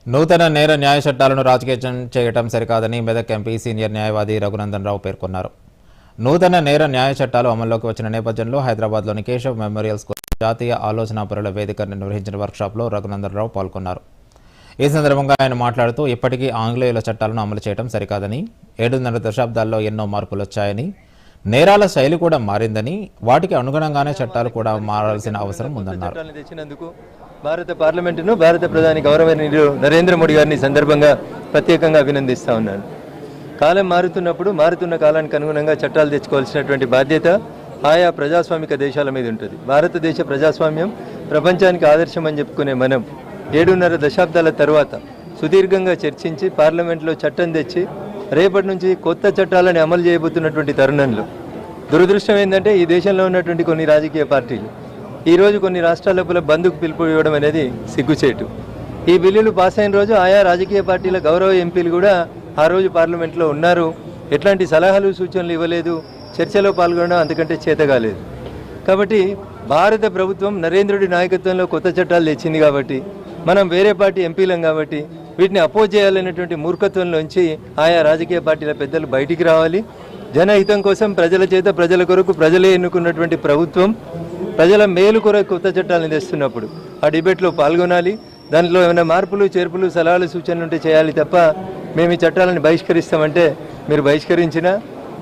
నూతన నేర న్యాయ చట్టాలను రాజకీయం చేయడం సరికాదని మెదక్ ఎంపీ సీనియర్ న్యాయవాది రఘునందన్ రావు పేర్కొన్నారు. నూతన నేర న్యాయ చట్టాలు అమల్లోకి వచ్చిన నేపథ్యంలో హైదరాబాద్లోని కేశవ్ మెమోరియల్ స్కూల్ జాతీయ ఆలోచనా పరుల వేదిక నిర్వహించిన వర్క్షాప్లో రఘునందన్ రావు పాల్గొన్నారు. ఈ సందర్భంగా ఆయన మాట్లాడుతూ ఇప్పటికీ ఆంగ్లేయుల చట్టాలను అమలు చేయడం సరికాదని, 7.5 దశాబ్దాల్లో ఎన్నో మార్పులు వచ్చాయని, నేరాల శైలి కూడా మారిందని, వాటికి అనుగుణంగానే చట్టాలు కూడా మారాల్సిన అవసరం ఉందన్నారు. భారత పార్లమెంటును భారత ప్రధాని గౌరవనీయులు నరేంద్ర మోడీ గారిని సందర్భంగా ప్రత్యేకంగా అభినందిస్తా ఉన్నాను. కాలం మారుతున్నప్పుడు మారుతున్న కాలానికి అనుగుణంగా చట్టాలు తెచ్చుకోవాల్సినటువంటి బాధ్యత ఆయా ప్రజాస్వామిక దేశాల మీద ఉంటుంది. భారతదేశ ప్రజాస్వామ్యం ప్రపంచానికి ఆదర్శం అని చెప్పుకునే మనం 7.5 దశాబ్దాల తర్వాత సుదీర్ఘంగా చర్చించి పార్లమెంట్లో చట్టం తెచ్చి రేపటి నుంచి కొత్త చట్టాలను అమలు చేయబోతున్నటువంటి తరుణంలో దురదృష్టం ఏంటంటే ఈ దేశంలో ఉన్నటువంటి కొన్ని రాజకీయ పార్టీలు ఈరోజు కొన్ని రాష్ట్రాల లోపల బంద్కు పిలుపు ఇవ్వడం అనేది సిగ్గుచేటు. ఈ బిల్లులు పాస్ అయిన రోజు ఆయా రాజకీయ పార్టీల గౌరవ ఎంపీలు కూడా ఆ రోజు పార్లమెంట్లో ఉన్నారు. ఎట్లాంటి సలహాలు సూచనలు ఇవ్వలేదు, చర్చలో పాల్గొనడం అంతకంటే చేతగాలేదు. కాబట్టి భారత ప్రభుత్వం నరేంద్రుడి నాయకత్వంలో కొత్త చట్టాలు తెచ్చింది కాబట్టి, మనం వేరే పార్టీ ఎంపీలం కాబట్టి వీటిని అపోజ్ చేయాలనేటువంటి మూర్ఖత్వంలోంచి ఆయా రాజకీయ పార్టీల పెద్దలు బయటికి రావాలి. జనహితం కోసం ప్రజల చేత ప్రజల కొరకు ప్రజలే ఎన్నుకున్నటువంటి ప్రభుత్వం ప్రజల మేలు కొరకు కొత్త చట్టాలను తెస్తున్నప్పుడు ఆ డిబేట్లో పాల్గొనాలి. దాంట్లో ఏమైనా మార్పులు చేర్పులు సలహాలు సూచనలు ఉంటే చేయాలి తప్ప మేము ఈ చట్టాలను బహిష్కరిస్తామంటే మీరు బహిష్కరించినా,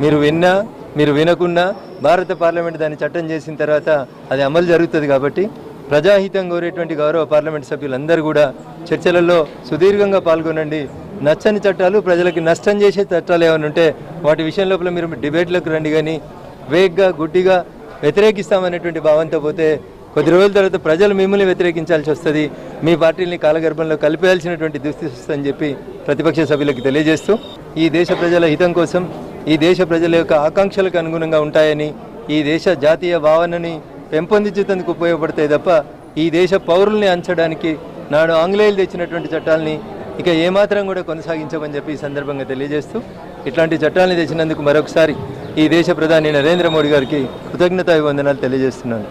మీరు విన్నా, మీరు వినకున్నా భారత పార్లమెంట్ దాన్ని చట్టం చేసిన తర్వాత అది అమలు జరుగుతుంది. కాబట్టి ప్రజాహితం కోరేటువంటి గౌరవ పార్లమెంట్ సభ్యులందరూ కూడా చర్చలలో సుదీర్ఘంగా పాల్గొనండి. నచ్చని చట్టాలు, ప్రజలకి నష్టం చేసే చట్టాలు ఏమైనా ఉంటే వాటి విషయం లోపల మీరు డిబేట్లకు రండి. కానీ వేగ్గా గుడ్డిగా వ్యతిరేకిస్తామనేటువంటి భావంతో పోతే కొద్ది రోజుల తర్వాత ప్రజలు మిమ్మల్ని వ్యతిరేకించాల్సి వస్తుంది. మీ పార్టీని కాలగర్భంలో కలిపేయాల్సినటువంటి దుస్థితి వస్తుందని చెప్పి ప్రతిపక్ష సభ్యులకు తెలియజేస్తూ, ఈ దేశ ప్రజల హితం కోసం, ఈ దేశ ప్రజల యొక్క ఆకాంక్షలకు అనుగుణంగా ఉంటాయని, ఈ దేశ జాతీయ భావనని పెంపొందించేందుకు ఉపయోగపడతాయి తప్ప ఈ దేశ పౌరుల్ని అంచడానికి నాడు ఆంగ్లేయులు తెచ్చినటువంటి చట్టాలని ఇక ఏమాత్రం కూడా కొనసాగించమని చెప్పి ఈ సందర్భంగా తెలియజేస్తూ, ఇట్లాంటి చట్టాలను తెచ్చినందుకు మరొకసారి ఈ దేశ ప్రధాని నరేంద్ర మోడీ గారికి కృతజ్ఞతాభివందనాలు తెలియజేస్తున్నాను.